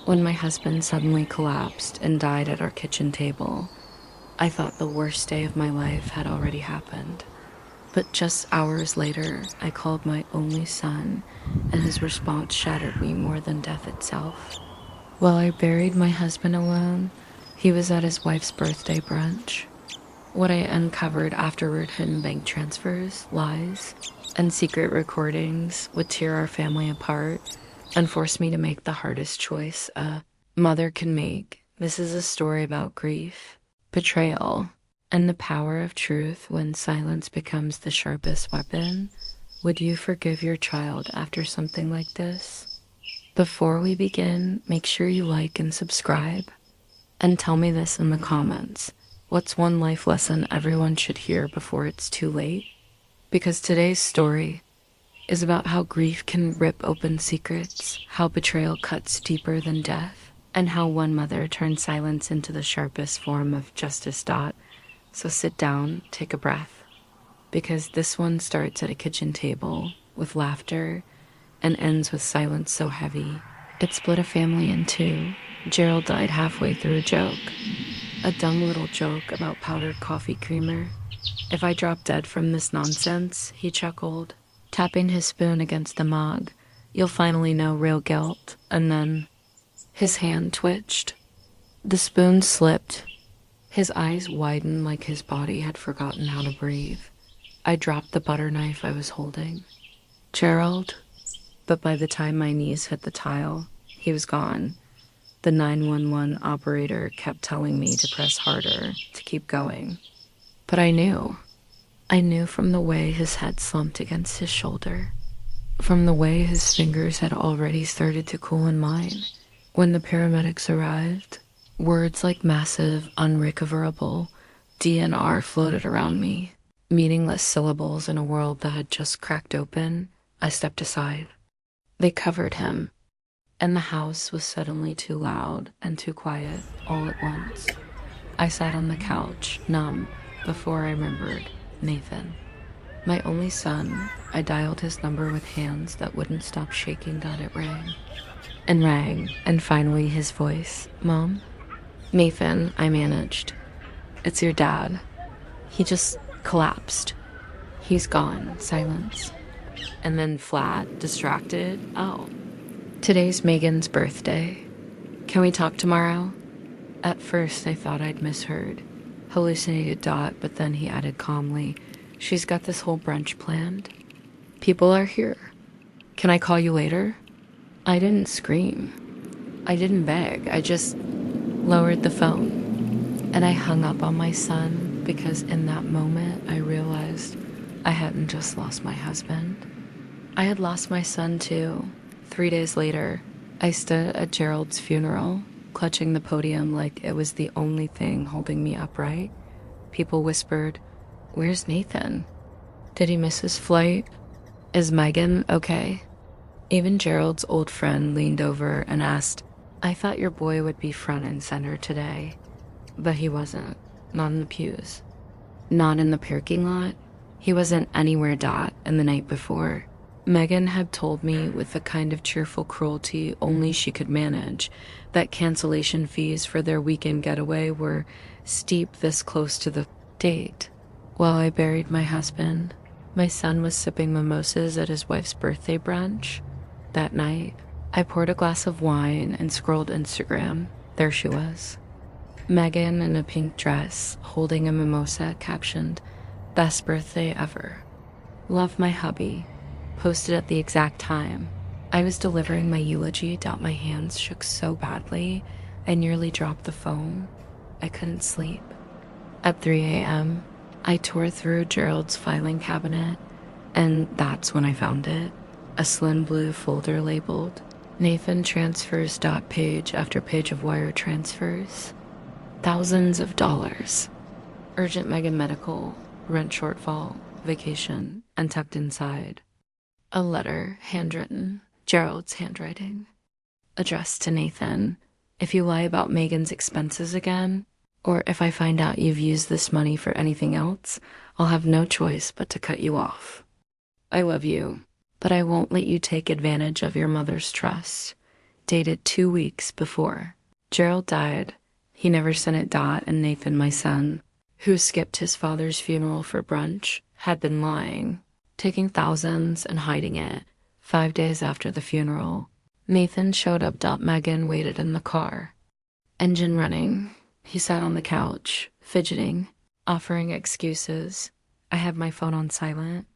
When my husband suddenly collapsed and died at our kitchen table, I thought the worst day of my life had already happened. But just hours later, I called my only son, and his response shattered me more than death itself. While I buried my husband alone, he was at his wife's birthday brunch. What I uncovered afterward, hidden bank transfers, lies, and secret recordings would tear our family apart and force me to make the hardest choice a mother can make. This is a story about grief, betrayal, and the power of truth when silence becomes the sharpest weapon. Would you forgive your child after something like this? Before we begin, make sure you like and subscribe. And tell me this in the comments. What's one life lesson everyone should hear before it's too late? Because today's story is about how grief can rip open secrets, how betrayal cuts deeper than death, and how one mother turns silence into the sharpest form of justice. So sit down, take a breath, because this one starts at a kitchen table with laughter and ends with silence so heavy it split a family in two. Gerald died halfway through a joke, a dumb little joke about powdered coffee creamer. If I drop dead from this nonsense, he chuckled, tapping his spoon against the mug, you'll finally know real guilt. And then his hand twitched. The spoon slipped. His eyes widened like his body had forgotten how to breathe. I dropped the butter knife I was holding. Gerald. But by the time my knees hit the tile, he was gone. The 911 operator kept telling me to press harder, to keep going. But I knew. I knew from the way his head slumped against his shoulder, from the way his fingers had already started to cool in mine. When the paramedics arrived, words like massive, unrecoverable, DNR floated around me, meaningless syllables in a world that had just cracked open. I stepped aside. They covered him, and the house was suddenly too loud and too quiet all at once. I sat on the couch, numb, before I remembered Nathan. My only son. I dialed his number with hands that wouldn't stop shaking. It rang, and finally his voice. Mom? Nathan, I managed. It's your dad. He just collapsed. He's gone. Silence. And then flat, distracted. Oh. Today's Megan's birthday. Can we talk tomorrow? At first, I thought I'd misheard. Hallucinated. But then he added calmly, she's got this whole brunch planned. People are here. Can I call you later? I didn't scream. I didn't beg. I just lowered the phone. And I hung up on my son because in that moment I realized I hadn't just lost my husband. I had lost my son too. 3 days later, I stood at Gerald's funeral, clutching the podium like it was the only thing holding me upright. People whispered, where's Nathan? Did he miss his flight? Is Megan okay? Even Gerald's old friend leaned over and asked, I thought your boy would be front and center today. But he wasn't. Not in the pews. Not in the parking lot. He wasn't anywhere. And the night before, Megan had told me with the kind of cheerful cruelty only she could manage that cancellation fees for their weekend getaway were steep this close to the date. While I buried my husband, my son was sipping mimosas at his wife's birthday brunch. That night, I poured a glass of wine and scrolled Instagram. There she was. Megan in a pink dress, holding a mimosa captioned, best birthday ever. Love my hubby. Posted at the exact time. I was delivering my eulogy. My hands shook so badly, I nearly dropped the phone. I couldn't sleep. At 3 a.m., I tore through Gerald's filing cabinet, and that's when I found it. A slim blue folder labeled Nathan transfers. Page after page of wire transfers. Thousands of dollars. Urgent mega medical, rent shortfall, vacation, and tucked inside. A letter, handwritten, Gerald's handwriting. Addressed to Nathan. If you lie about Megan's expenses again, or if I find out you've used this money for anything else, I'll have no choice but to cut you off. I love you, but I won't let you take advantage of your mother's trust. dated 2 weeks before Gerald died. He never sent it. And Nathan, my son, who skipped his father's funeral for brunch, had been lying, taking thousands and hiding it. 5 days after the funeral, Nathan showed up. Megan waited in the car, engine running. He sat on the couch, fidgeting, offering excuses. I had my phone on silent.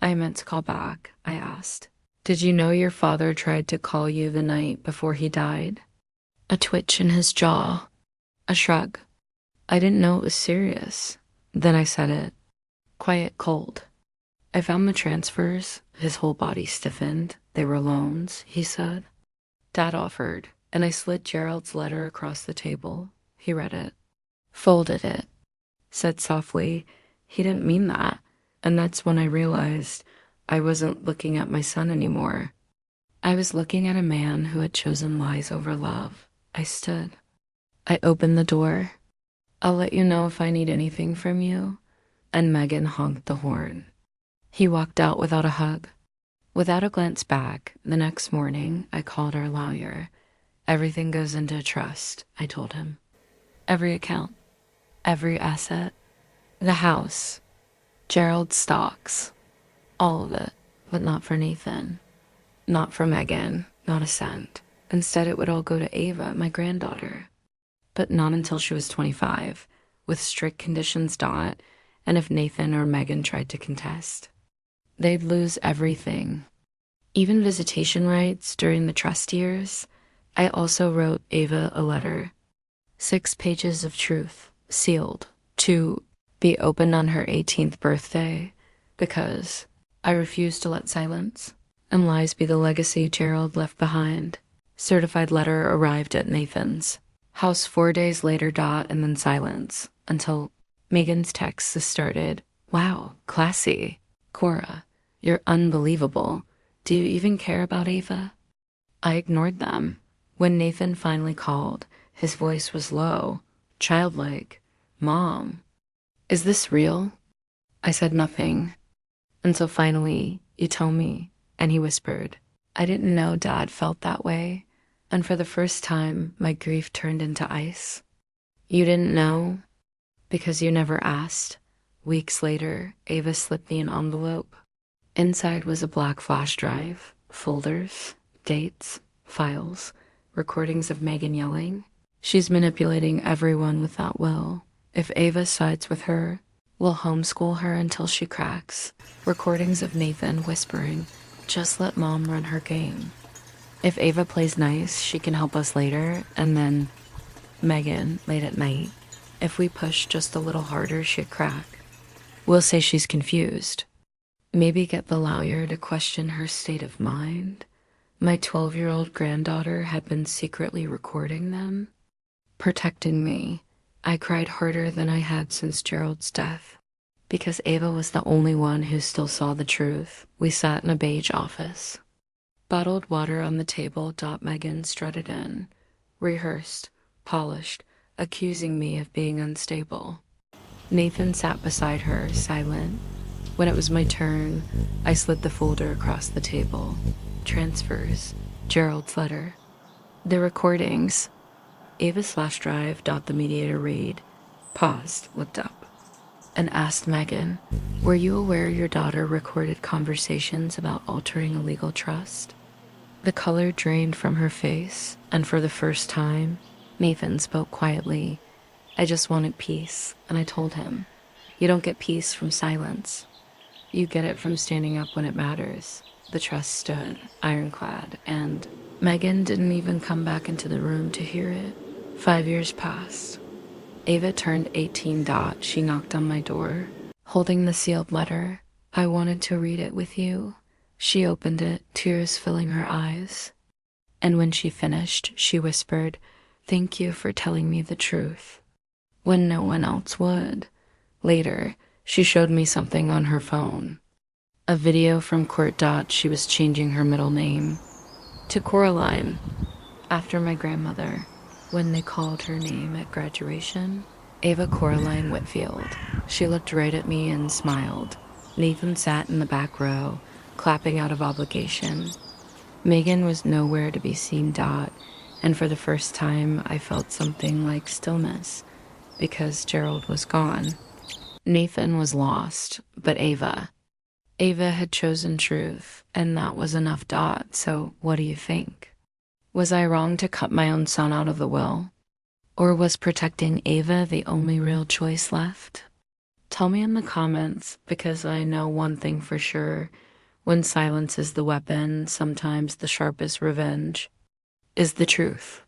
I meant to call back, I asked. Did you know your father tried to call you the night before he died? A twitch in his jaw, a shrug. I didn't know it was serious. Then I said it. Quiet, cold. I found the transfers. His whole body stiffened. They were loans, he said. Dad offered, and I slid Gerald's letter across the table. He read it, folded it, said softly, he didn't mean that. And that's when I realized I wasn't looking at my son anymore. I was looking at a man who had chosen lies over love. I stood. I opened the door. I'll let you know if I need anything from you. And Megan honked the horn. He walked out without a hug. Without a glance back, the next morning, I called our lawyer. Everything goes into trust, I told him. Every account, every asset, the house, Gerald's stocks, all of it, but not for Nathan, not for Megan, not a cent. Instead, it would all go to Ava, my granddaughter. But not until she was 25, with strict conditions. And if Nathan or Megan tried to contest, they'd lose everything, even visitation rights during the trust years. I also wrote Ava a letter, 6 pages of truth, sealed, to be opened on her 18th birthday, because I refused to let silence and lies be the legacy Gerald left behind. Certified letter arrived at Nathan's house 4 days later. And then silence until Megan's texts started. Wow, classy. Cora, you're unbelievable. Do you even care about Ava? I ignored them. When Nathan finally called, his voice was low, childlike. Mom, is this real? I said nothing until finally you told me, and he whispered. I didn't know Dad felt that way, and for the first time, my grief turned into ice. You didn't know because you never asked. Weeks later, Ava slipped me an envelope. Inside was a black flash drive, folders, dates, files, recordings of Megan yelling. She's manipulating everyone with that will. If Ava sides with her, we'll homeschool her until she cracks. Recordings of Nathan whispering, just let Mom run her game. If Ava plays nice, she can help us later. And then Megan, late at night. If we push just a little harder, she'd crack. We'll say she's confused. Maybe get the lawyer to question her state of mind. My 12-year-old granddaughter had been secretly recording them, protecting me. I cried harder than I had since Gerald's death, because Ava was the only one who still saw the truth. We sat in a beige office. Bottled water on the table. Megan strutted in, rehearsed, polished, accusing me of being unstable. Nathan sat beside her, silent. When it was my turn, I slid the folder across the table. Transfers, Gerald's letter, the recordings. Ava's flash drive. The mediator read, paused, looked up, and asked Megan, were you aware your daughter recorded conversations about altering a legal trust? The color drained from her face, and for the first time, Nathan spoke quietly. I just wanted peace, and I told him, you don't get peace from silence. You get it from standing up when it matters. The trust stood, ironclad, and Megan didn't even come back into the room to hear it. 5 years passed. Ava turned 18. She knocked on my door, holding the sealed letter. I wanted to read it with you. She opened it, tears filling her eyes. And when she finished, she whispered, thank you for telling me the truth, when no one else would. Later, she showed me something on her phone. A video from court. She was changing her middle name to Coraline, after my grandmother. When they called her name at graduation, Ava Coraline Whitfield. She looked right at me and smiled. Nathan sat in the back row, clapping out of obligation. Megan was nowhere to be seen. And for the first time, I felt something like stillness because Gerald was gone. Nathan was lost, but Ava had chosen truth, and that was enough. So, what do you think? Was I wrong to cut my own son out of the will? Or was protecting Ava the only real choice left? Tell me in the comments, because I know one thing for sure. When silence is the weapon, sometimes the sharpest revenge is the truth.